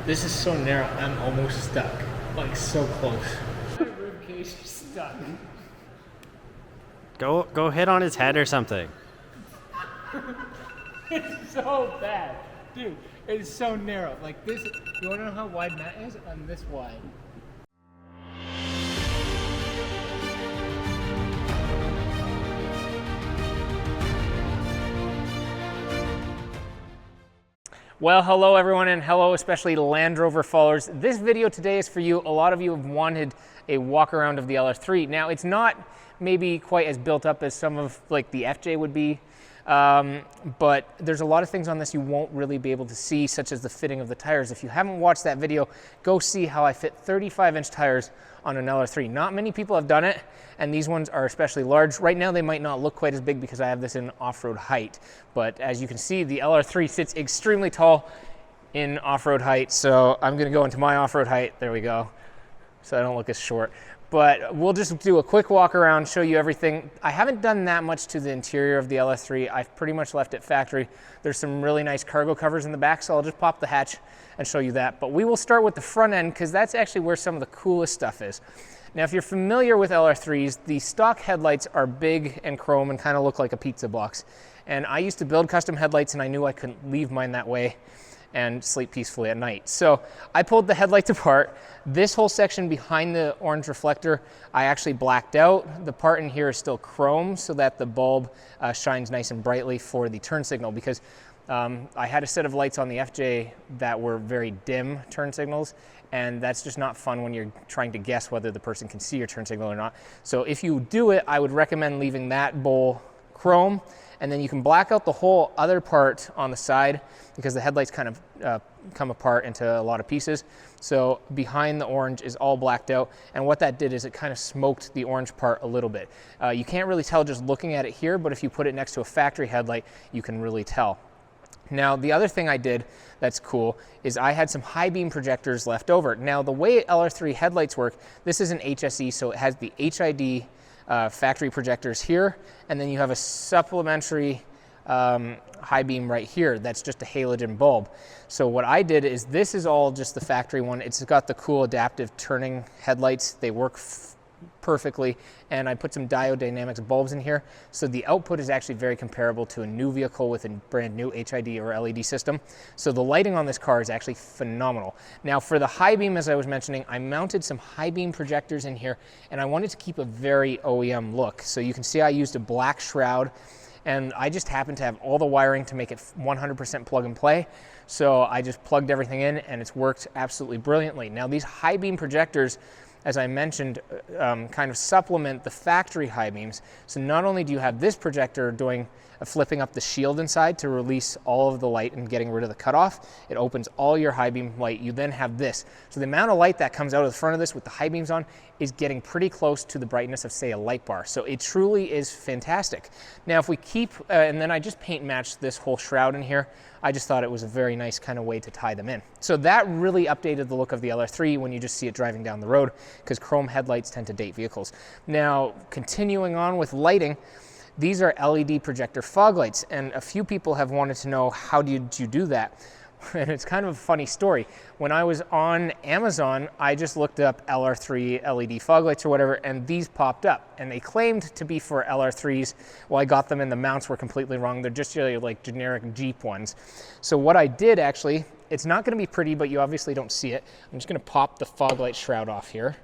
This is so narrow, I'm almost stuck. Like, so close. My ribcage is stuck. Go hit on his head or something. It's so bad. Dude, it's so narrow. Like this, you wanna know how wide Matt is? I'm this wide. Well, hello everyone, and hello especially Land Rover followers. This video today is for you. A lot of you have wanted a walk around of the LR3. Now, it's not maybe quite as built up as some of like the FJ would be, but there's a lot of things on this you won't really be able to see, such as the fitting of the tires. If you haven't watched that video, go see how I fit 35-inch tires on an LR3. Not many people have done it, and these ones are especially large. Right now they might not look quite as big because I have this in off-road height, but as you can see, the LR3 sits extremely tall in off-road height, so I'm gonna go into my off-road height. There we go, so I don't look as short. But we'll just do a quick walk around, show you everything. I haven't done that much to the interior of the LR3. I've pretty much left it factory. There's some really nice cargo covers in the back, so I'll just pop the hatch and show you that. But we will start with the front end because that's actually where some of the coolest stuff is. Now, if you're familiar with LR3s, the stock headlights are big and chrome and kind of look like a pizza box. And I used to build custom headlights, and I knew I couldn't leave mine that way and sleep peacefully at night. So I pulled the headlights apart. This whole section behind the orange reflector, I actually blacked out. The part in here is still chrome so that the bulb shines nice and brightly for the turn signal, because I had a set of lights on the FJ that were very dim turn signals, and that's just not fun when you're trying to guess whether the person can see your turn signal or not. So if you do it, I would recommend leaving that bowl chrome, and then you can black out the whole other part on the side because the headlights kind of come apart into a lot of pieces. So behind the orange is all blacked out, and what that did is it kind of smoked the orange part a little bit. You can't really tell just looking at it here, but if you put it next to a factory headlight, you can really tell. Now, the other thing I did that's cool is I had some high beam projectors left over. Now, the way LR3 headlights work, this is an HSE, so it has the HID factory projectors here, and then you have a supplementary high beam right here that's just a halogen bulb. So what I did is, this is all just the factory one. It's got the cool adaptive turning headlights. They work perfectly, and I put some diode dynamics bulbs in here, so the output is actually very comparable to a new vehicle with a brand new HID or LED system. So the lighting on this car is actually phenomenal. Now, for the high beam, as I was mentioning, I mounted some high beam projectors in here, and I wanted to keep a very OEM look. So you can see I used a black shroud, and I just happened to have all the wiring to make it 100% plug and play. So I just plugged everything in, and it's worked absolutely brilliantly. Now, these high beam projectors, as I mentioned, kind of supplement the factory high beams. So not only do you have this projector doing flipping up the shield inside to release all of the light and getting rid of the cutoff, it opens all your high beam light. You then have this. So the amount of light that comes out of the front of this with the high beams on is getting pretty close to the brightness of, say, a light bar. So it truly is fantastic. Now, if we keep, and then I just paint matched this whole shroud in here. I just thought it was a very nice kind of way to tie them in. So that really updated the look of the LR3 when you just see it driving down the road, because chrome headlights tend to date vehicles. Now, continuing on with lighting, these are LED projector fog lights, and a few people have wanted to know, how did you do that? And it's kind of a funny story. When I was on Amazon, I just looked up LR3 LED fog lights or whatever, and these popped up, and they claimed to be for LR3s. Well, I got them, and the mounts were completely wrong. They're just really like generic Jeep ones. So what I did, actually, it's not gonna be pretty, but you obviously don't see it. I'm just gonna pop the fog light shroud off here,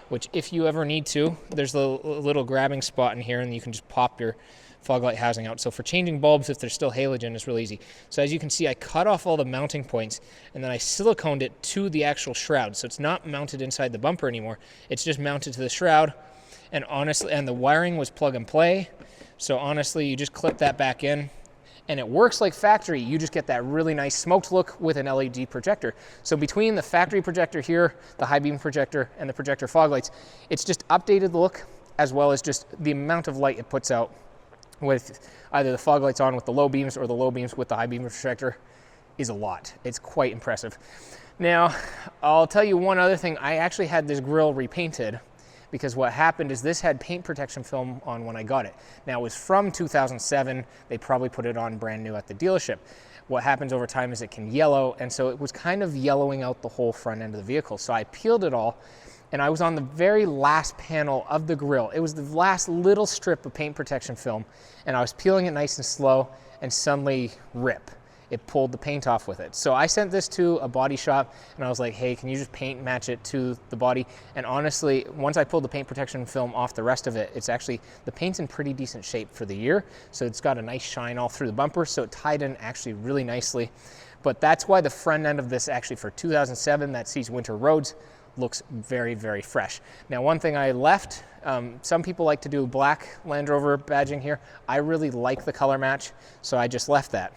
which, if you ever need to, there's a little grabbing spot in here, and you can just pop your fog light housing out. So for changing bulbs, if they're still halogen, it's real easy. So as you can see, I cut off all the mounting points, and then I siliconed it to the actual shroud. So it's not mounted inside the bumper anymore. It's just mounted to the shroud. And honestly, and the wiring was plug and play. So honestly, you just clip that back in, and it works like factory. You just get that really nice smoked look with an LED projector. So between the factory projector here, the high beam projector, and the projector fog lights, it's just updated the look, as well as just the amount of light it puts out with either the fog lights on with the low beams or the low beams with the high beam projector is a lot. It's quite impressive. Now, I'll tell you one other thing. I actually had this grille repainted, because what happened is this had paint protection film on when I got it. Now, it was from 2007. They probably put it on brand new at the dealership. what happens over time is it can yellow, and so it was kind of yellowing out the whole front end of the vehicle. So I peeled it all, and I was on the very last panel of the grille. It was the last little strip of paint protection film, and I was peeling it nice and slow, and suddenly rip. It pulled the paint off with it. So I sent this to a body shop, and I was like, hey, can you just paint match it to the body? And honestly, once I pulled the paint protection film off the rest of it, it's actually, the paint's in pretty decent shape for the year. So it's got a nice shine all through the bumper, so it tied in actually really nicely. But that's why the front end of this, actually for 2007, that sees winter roads, looks very, very fresh. Now, one thing I left, some people like to do black Land Rover badging here. I really like the color match, so I just left that.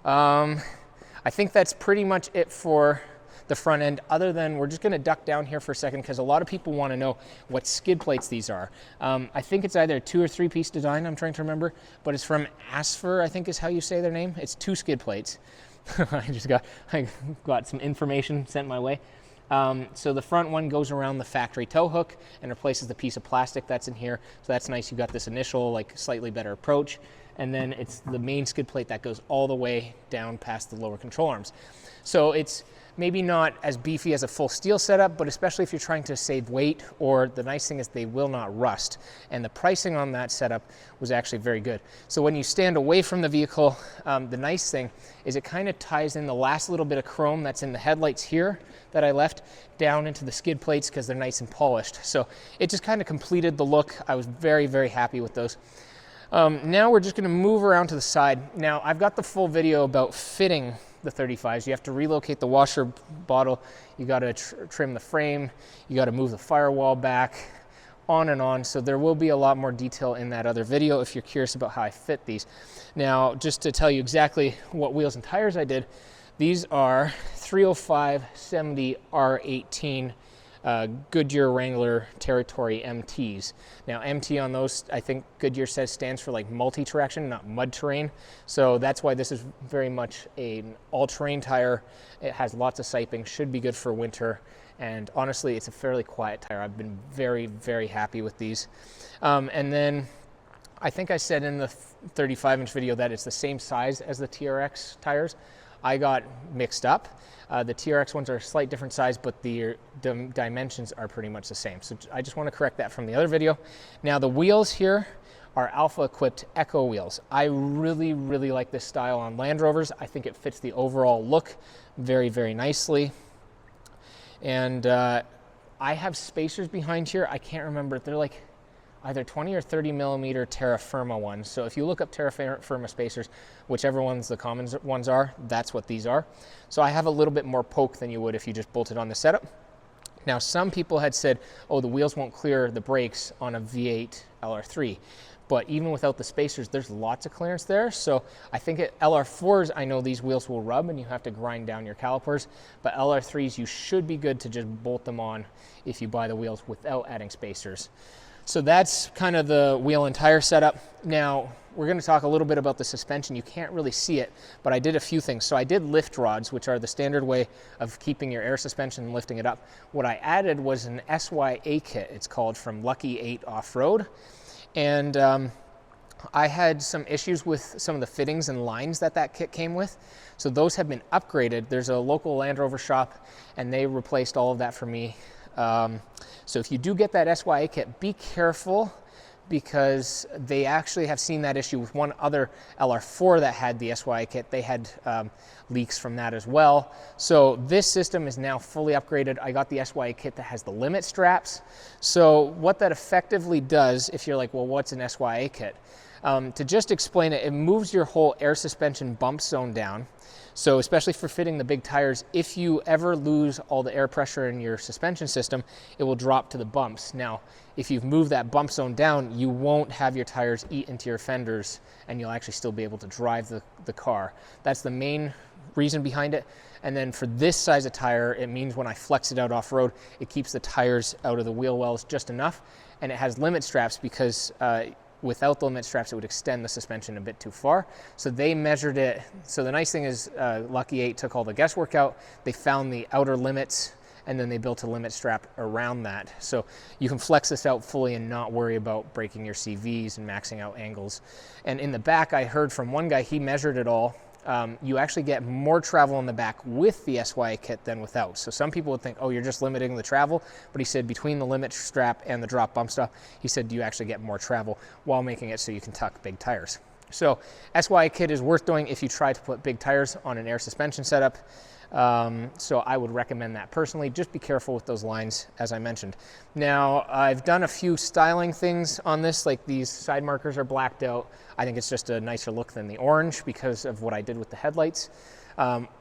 I think that's pretty much it for the front end, other than we're just going to duck down here for a second because a lot of people want to know what skid plates these are. I think it's either a 2 or 3 piece design, I'm trying to remember, but it's from Asfer, I think is how you say their name. It's 2 skid plates. I got some information sent my way. So the front one goes around the factory tow hook and replaces the piece of plastic that's in here. So that's nice. You got this initial, like, slightly better approach. And then it's the main skid plate that goes all the way down past the lower control arms. So it's maybe not as beefy as a full steel setup, but especially if you're trying to save weight, or the nice thing is they will not rust. And the pricing on that setup was actually very good. So when you stand away from the vehicle, the nice thing is it kind of ties in the last little bit of chrome that's in the headlights here that I left down into the skid plates because they're nice and polished. So it just kind of completed the look. I was very, very happy with those. Now we're just going to move around to the side. Now I've got the full video about fitting the 35s. You have to relocate the washer bottle, you got to trim the frame, you got to move the firewall back, on and on. So there will be a lot more detail in that other video if you're curious about how I fit these. Now, just to tell you exactly what wheels and tires I did, these are 305/70 R18 Goodyear Wrangler Territory MTs. Now MT on those, I think Goodyear says, stands for like multi-traction, not mud terrain. So that's why this is very much an all-terrain tire. It has lots of siping, should be good for winter. And honestly, it's a fairly quiet tire. I've been very, very happy with these. And then I think I said in the 35-inch video that it's the same size as the TRX tires. I got mixed up. The TRX ones are a slight different size, but the dimensions are pretty much the same. So I just want to correct that from the other video. Now the wheels here are Alpha equipped Echo wheels. I really, really like this style on Land Rovers. I think it fits the overall look very, very nicely. And I have spacers behind here. I can't remember. They're like either 20 or 30 millimeter Terra Firma ones. So if you look up Terra Firma spacers, whichever ones the common ones are, that's what these are. So I have a little bit more poke than you would if you just bolted on the setup. Now, some people had said, oh, the wheels won't clear the brakes on a V8 LR3. But even without the spacers, there's lots of clearance there. So I think at LR4s, I know these wheels will rub and you have to grind down your calipers. But LR3s, you should be good to just bolt them on if you buy the wheels without adding spacers. So that's kind of the wheel and tire setup. Now, we're going to talk a little bit about the suspension. You can't really see it, but I did a few things. So I did lift rods, which are the standard way of keeping your air suspension and lifting it up. What I added was an SYA kit, it's called, from Lucky 8 Off-Road. And I had some issues with some of the fittings and lines that kit came with. So those have been upgraded. There's a local Land Rover shop, and they replaced all of that for me. So if you do get that SYA kit, be careful, because they actually have seen that issue with one other LR4 that had the SYA kit. They had leaks from that as well. So this system is now fully upgraded. I got the SYA kit that has the limit straps. So what that effectively does, if you're like, well, what's an SYA kit? To just explain it, it moves your whole air suspension bump zone down. So especially for fitting the big tires, if you ever lose all the air pressure in your suspension system, it will drop to the bumps. Now, if you've moved that bump zone down, you won't have your tires eat into your fenders, and you'll actually still be able to drive the car. That's the main reason behind it. And then for this size of tire, it means when I flex it out off-road, it keeps the tires out of the wheel wells just enough. And it has limit straps because without the limit straps, it would extend the suspension a bit too far. So they measured it. So the nice thing is Lucky 8 took all the guesswork out. They found the outer limits, and then they built a limit strap around that. So you can flex this out fully and not worry about breaking your CVs and maxing out angles. And in the back, I heard from one guy, he measured it all, you actually get more travel in the back with the SYA kit than without. So some people would think, oh, you're just limiting the travel, but he said between the limit strap and the drop bump stop, he said you actually get more travel while making it so you can tuck big tires. So SYA kit is worth doing if you try to put big tires on an air suspension setup. So I would recommend that personally. Just be careful with those lines, as I mentioned. Now, I've done a few styling things on this, like these side markers are blacked out. I think it's just a nicer look than the orange because of what I did with the headlights.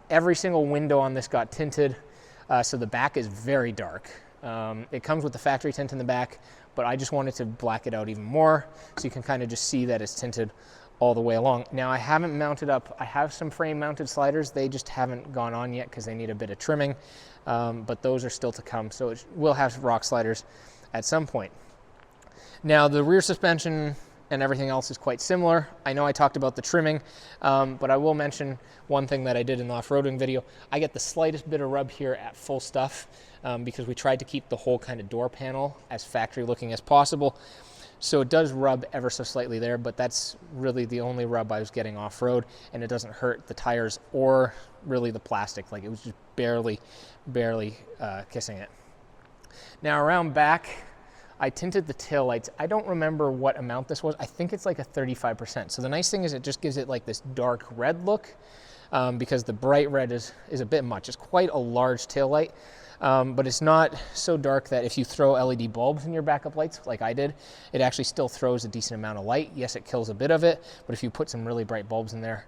Every single window on this got tinted, so the back is very dark. It comes with the factory tint in the back, but I just wanted to black it out even more so you can kind of just see that it's tinted all the way along. Now I haven't mounted up, I have some frame mounted sliders, they just haven't gone on yet because they need a bit of trimming, but those are still to come, so it will have rock sliders at some point. Now the rear suspension and everything else is quite similar. I know I talked about the trimming, but I will mention one thing that I did in the off-roading video. I get the slightest bit of rub here at full stuff because we tried to keep the whole kind of door panel as factory looking as possible. So it does rub ever so slightly there, but that's really the only rub I was getting off-road, and it doesn't hurt the tires or really the plastic. Like, it was just barely kissing it. Now around back, I tinted the taillights. I don't remember what amount this was. I think it's like a 35%. So the nice thing is it just gives it like this dark red look because the bright red is a bit much. It's quite a large taillight. But it's not so dark that if you throw LED bulbs in your backup lights, like I did, it actually still throws a decent amount of light. Yes, it kills a bit of it, but if you put some really bright bulbs in there,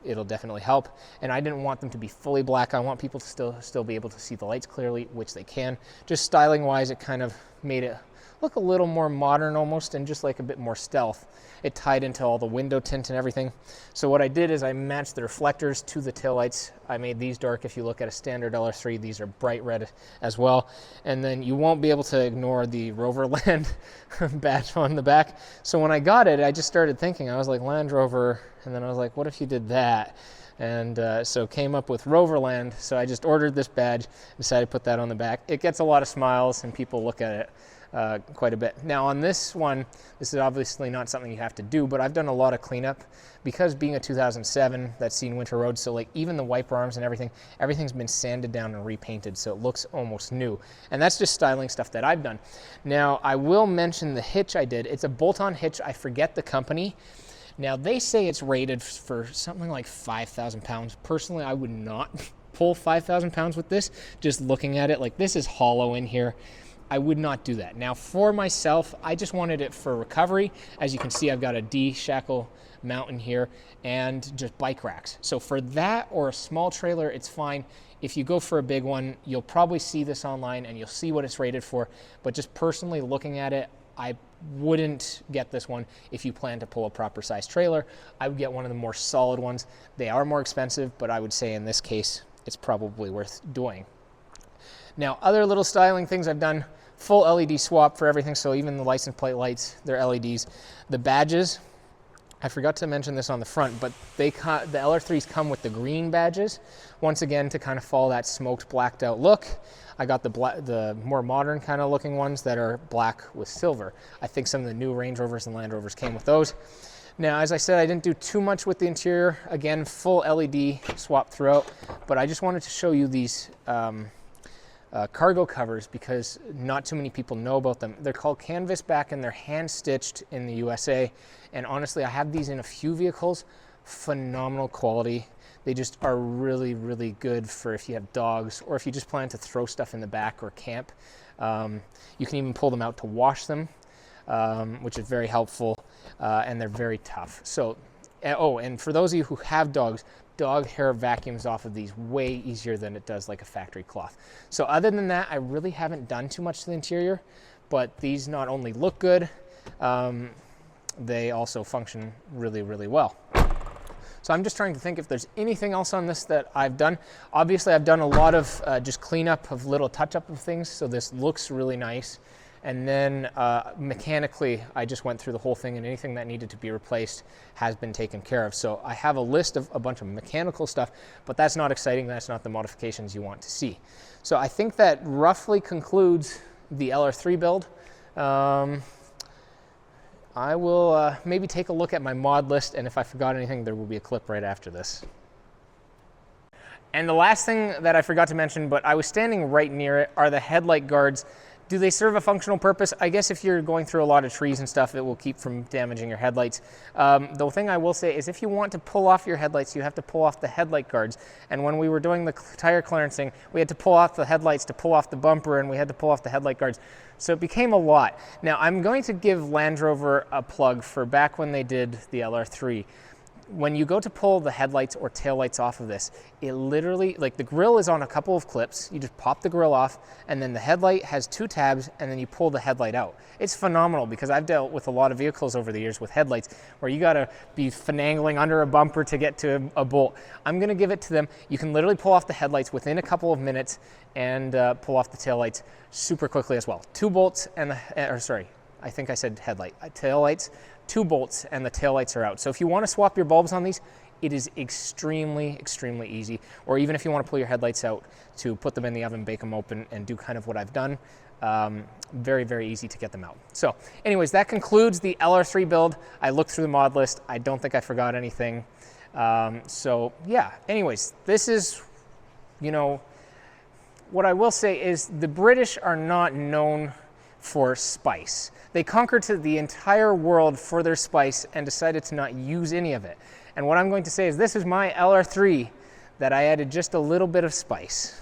it'll definitely help. And I didn't want them to be fully black. I want people to still be able to see the lights clearly, which they can. Just styling-wise, it kind of made it look a little more modern almost, and just like a bit more stealth. It tied into all the window tint and everything. So what I did is I matched the reflectors to the taillights. I made these dark. If you look at a standard LR3, these are bright red as well. And then you won't be able to ignore the Rover Land badge on the back. So when I got it, I just started thinking, I was like, Land Rover, and then I was like, what if you did that? And so came up with Roverland. So I just ordered this badge, decided to put that on the back. It gets a lot of smiles and people look at it quite a bit. Now on this one, this is obviously not something you have to do, but I've done a lot of cleanup because being a 2007 that's seen winter roads, so like even the wiper arms and everything's been sanded down and repainted, so it looks almost new. And that's just styling stuff that I've done. Now I will mention the hitch I did. It's a bolt-on hitch. I forget the company. Now they say it's rated for something like 5,000 pounds. Personally, I would not pull 5,000 pounds with this. Just looking at it, like this is hollow in here. I would not do that. Now for myself, I just wanted it for recovery. As you can see, I've got a D-shackle mount in here and just bike racks. So for that or a small trailer, it's fine. If you go for a big one, you'll probably see this online and you'll see what it's rated for. But just personally looking at it, I wouldn't get this one if you plan to pull a proper size trailer. I would get one of the more solid ones. They are more expensive, but I would say in this case, it's probably worth doing. Now, other little styling things I've done, full LED swap for everything, so even the license plate lights, they're LEDs. The badges, I forgot to mention this on the front, but the LR3s come with the green badges, once again to kind of follow that smoked, blacked out look. I got the more modern kind of looking ones that are black with silver. I think some of the new Range Rovers and Land Rovers came with those. Now, as I said, I didn't do too much with the interior. Again, full LED swap throughout, but I just wanted to show you these cargo covers because not too many people know about them. They're called canvas back and they're hand stitched in the USA. And honestly, I have these in a few vehicles. Phenomenal quality. They just are really, really good for if you have dogs or if you just plan to throw stuff in the back or camp. You can even pull them out to wash them, which is very helpful. And they're very tough. So, oh, and for those of you who have dogs, dog hair vacuums off of these way easier than it does like a factory cloth. So other than that, I really haven't done too much to the interior, but these not only look good, they also function really, really well. So I'm just trying to think if there's anything else on this that I've done. Obviously, I've done a lot of just cleanup of little touch-up of things, so this looks really nice. And then mechanically, I just went through the whole thing and anything that needed to be replaced has been taken care of. So I have a list of a bunch of mechanical stuff, but that's not exciting. That's not the modifications you want to see. So I think that roughly concludes the LR3 build. I will maybe take a look at my mod list, and if I forgot anything, there will be a clip right after this. And the last thing that I forgot to mention, but I was standing right near it, are the headlight guards. Do they serve a functional purpose? I guess if you're going through a lot of trees and stuff, it will keep from damaging your headlights. The thing I will say is if you want to pull off your headlights, you have to pull off the headlight guards. And when we were doing the tire clearancing, we had to pull off the headlights to pull off the bumper, and we had to pull off the headlight guards. So it became a lot. Now, I'm going to give Land Rover a plug for back when they did the LR3. When you go to pull the headlights or taillights off of this, it literally, like the grill is on a couple of clips, you just pop the grill off, and then the headlight has 2 tabs, and then you pull the headlight out. It's phenomenal because I've dealt with a lot of vehicles over the years with headlights where you gotta be finagling under a bumper to get to a bolt. I'm gonna give it to them. You can literally pull off the headlights within a couple of minutes and pull off the taillights super quickly as well. 2 bolts and I think I said headlight, taillights, 2 bolts, and the taillights are out. So if you want to swap your bulbs on these, it is extremely, extremely easy. Or even if you want to pull your headlights out to put them in the oven, bake them open, and do kind of what I've done, very, very easy to get them out. So anyways, that concludes the LR3 build. I looked through the mod list. I don't think I forgot anything. So yeah, anyways, this is, you know, what I will say is the British are not known for spice. They conquered the entire world for their spice and decided to not use any of it. And what I'm going to say is this is my LR3 that I added just a little bit of spice.